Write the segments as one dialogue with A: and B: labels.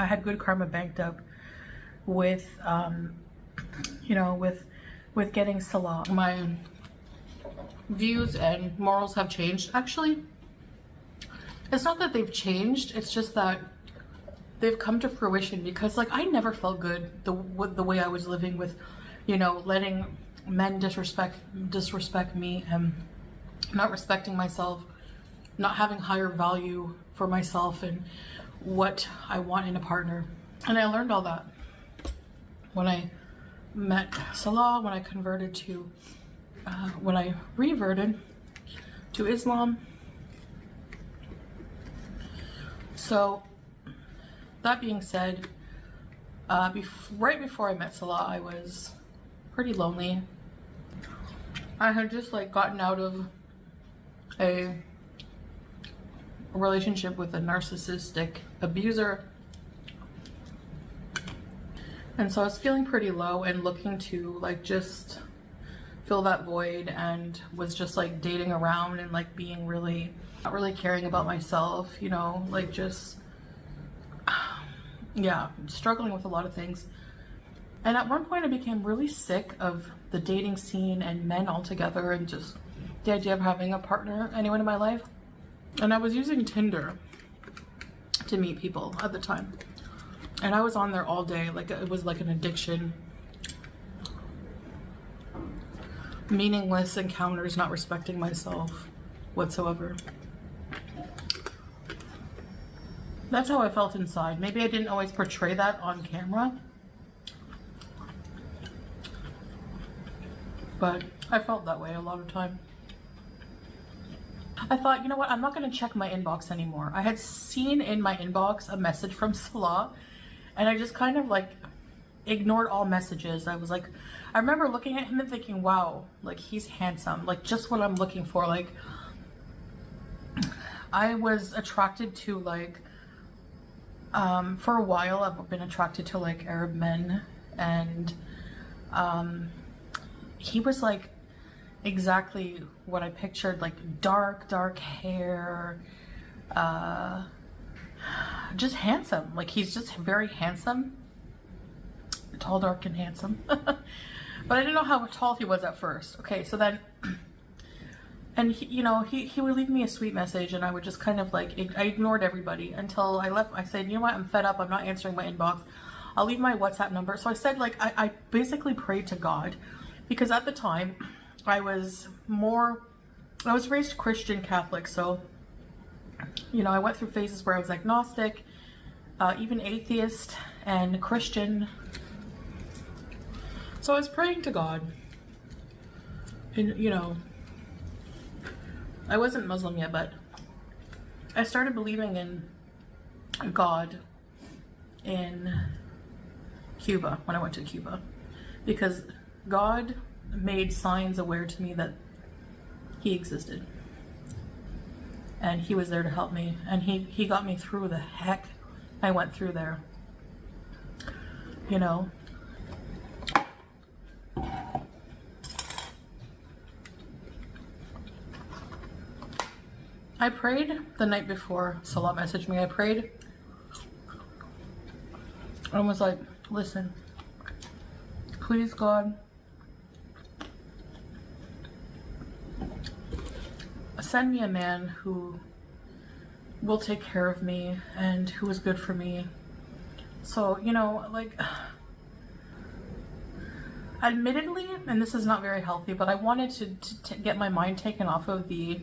A: had good karma banked up with, you know, with getting Salah. My views and morals have changed. Actually, it's not that they've changed, it's just that they've come to fruition, because like I never felt good the way I was living with, you know, letting men disrespect me and not respecting myself, not having higher value for myself and what I want in a partner. And I learned all that when I met Salah, when I converted to, when I reverted to Islam. So that being said, right before I met Salah, I was pretty lonely. I had just like gotten out of a relationship with a narcissistic abuser, and so I was feeling pretty low and looking to like just fill that void, and was just like dating around and like being really not really caring about myself, you know, like just yeah, struggling with a lot of things. And at one point I became really sick of the dating scene and men altogether, and just the idea of having a partner, anyone in my life. And I was using Tinder to meet people at the time, and I was on there all day, like it was like an addiction. Meaningless encounters, not respecting myself whatsoever. That's how I felt inside. Maybe I didn't always portray that on camera, but I felt that way a lot of time. I thought, you know what, I'm not going to check my inbox anymore. I had seen in my inbox a message from Salah, and I just kind of like ignored all messages. I was like, I remember looking at him and thinking, wow, like he's handsome, like just what I'm looking for. Like I was attracted to like, for a while I've been attracted to like Arab men, and he was like exactly what I pictured, like dark hair, just handsome. Like he's just very handsome, tall, dark, and handsome. But I didn't know how tall he was at first. Okay, so then, and he, you know, he would leave me a sweet message, and I would just kind of like, I ignored everybody until I left. I said, you know what, I'm fed up, I'm not answering my inbox, I'll leave my WhatsApp number. So I said, like, I basically prayed to God, because at the time I was raised Christian Catholic, so, you know, I went through phases where I was agnostic, even atheist and Christian. So I was praying to God, and you know, I wasn't Muslim yet, but I started believing in God in Cuba, when I went to Cuba, because God made signs aware to me that he existed, and he was there to help me, and he got me through the heck I went through there, you know. I prayed the night before Salah messaged me. I prayed and was like, listen, please God, send me a man who will take care of me and who is good for me. So, you know, like, admittedly, and this is not very healthy, but I wanted to get my mind taken off of the,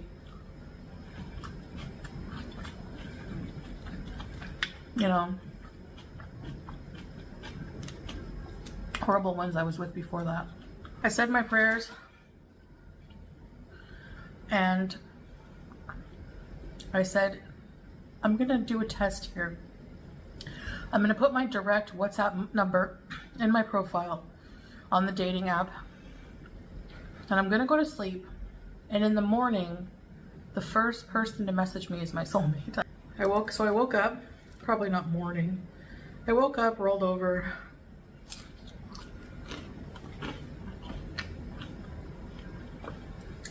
A: you know, horrible ones I was with before that. I said my prayers, and I said, I'm gonna do a test here. I'm gonna put my direct WhatsApp number in my profile on the dating app, and I'm gonna go to sleep, and in the morning the first person to message me is my soulmate. I woke up, probably not morning, I woke up, rolled over,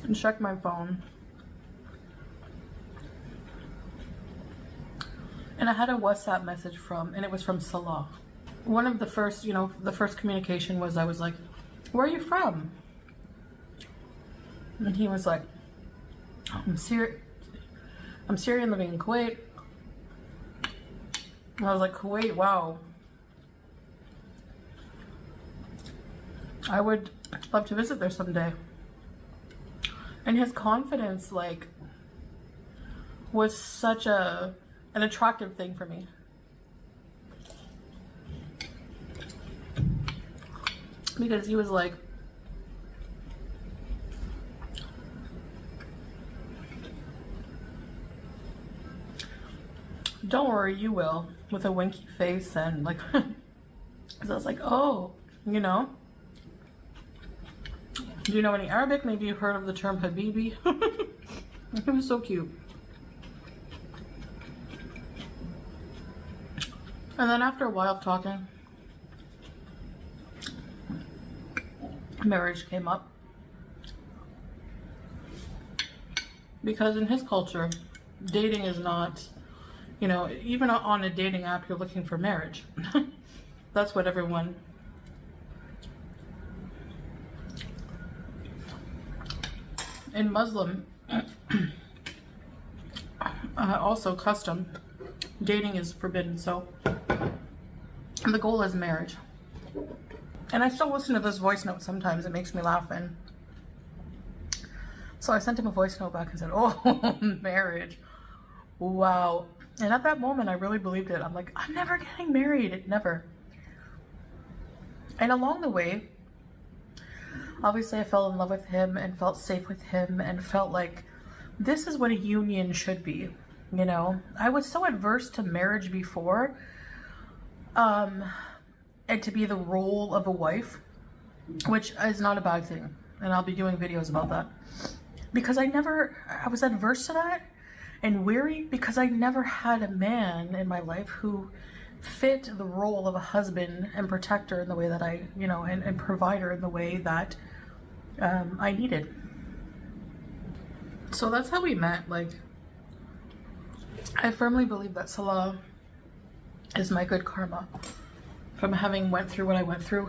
A: and checked my phone, And I had a WhatsApp message from, and it was from Salah. One of the first, the first communication was, I was like, where are you from? And he was like, I'm Syrian living in Kuwait. And I was like, Kuwait, wow. I would love to visit there someday. And his confidence, like, was such an attractive thing for me. Because he was like, don't worry, you will, with a winky face, and like, so I was like, oh, Do you know any Arabic? Maybe you've heard of the term Habibi. It was so cute. And then after a while of talking, marriage came up. Because in his culture, dating is not, even on a dating app, you're looking for marriage. That's what everyone... In Muslim, also custom, dating is forbidden, so the goal is marriage. And I still listen to this voice note sometimes. It makes me laugh. And so I sent him a voice note back and said, oh, marriage. Wow. And at that moment, I really believed it. I'm like, I'm never getting married. Never. And along the way, obviously I fell in love with him and felt safe with him and felt like this is what a union should be. I was so adverse to marriage before, and to be the role of a wife, which is not a bad thing. And I'll be doing videos about that. Because I was adverse to that and weary because I never had a man in my life who fit the role of a husband and protector in the way that I, and provider in the way that I needed. So that's how we met. Like, I firmly believe that Salah is my good karma from having went through what I went through.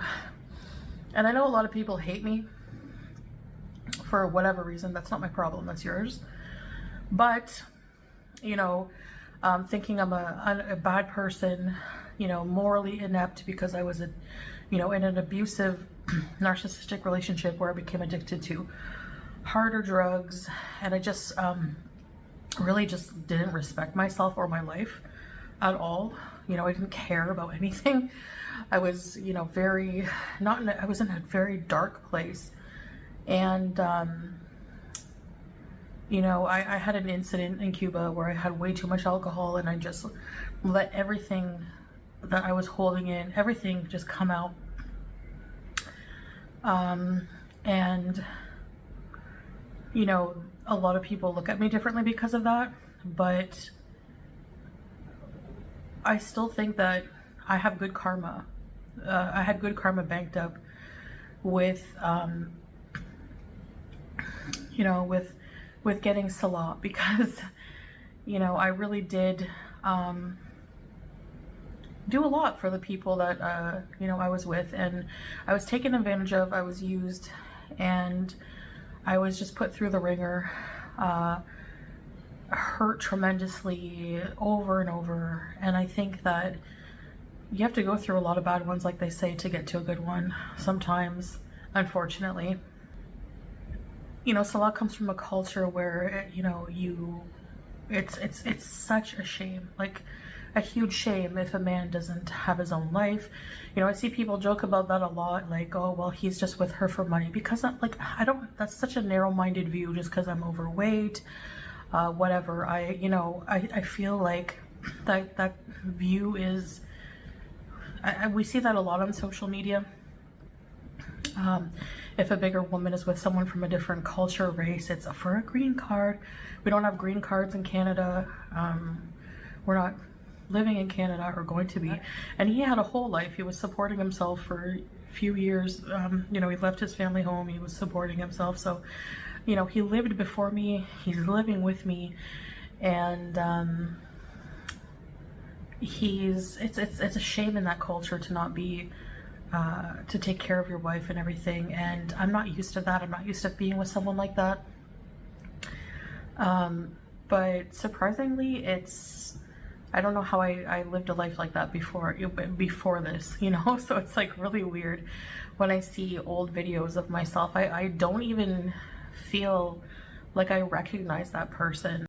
A: And I know a lot of people hate me for whatever reason. That's not my problem, that's yours. But, thinking I'm a bad person, morally inept because I was in an abusive narcissistic relationship where I became addicted to harder drugs, and I just really just didn't respect myself or my life at all. I didn't care about anything. I was, I was in a very dark place. And, I had an incident in Cuba where I had way too much alcohol, and I just let everything that I was holding in, everything just come out. And, a lot of people look at me differently because of that, but I still think that I have good karma. I had good karma banked up with, with getting Salah, because, I really did, do a lot for the people that, I was with, and I was taken advantage of, I was used, and I was just put through the ringer, hurt tremendously over and over. And I think that you have to go through a lot of bad ones, like they say, to get to a good one sometimes, unfortunately. Salah comes from a culture where, it's such a shame, like a huge shame if a man doesn't have his own life. I see people joke about that a lot, like, oh, well, he's just with her for money, because that's such a narrow-minded view, just because I'm overweight, whatever. I feel like that view is, we see that a lot on social media. If a bigger woman is with someone from a different culture, race, it's for a green card. We don't have green cards in Canada. We're not living in Canada, or going to be. And he had a whole life. He was supporting himself for a few years. He left his family home. He was supporting himself. So, he lived before me. He's living with me. And, it's a shame in that culture to not be to take care of your wife and everything, and I'm not used to that. I'm not used to being with someone like that. But surprisingly, I don't know how I lived a life like that before this, you know. So it's like really weird when I see old videos of myself. I don't even feel like I recognize that person.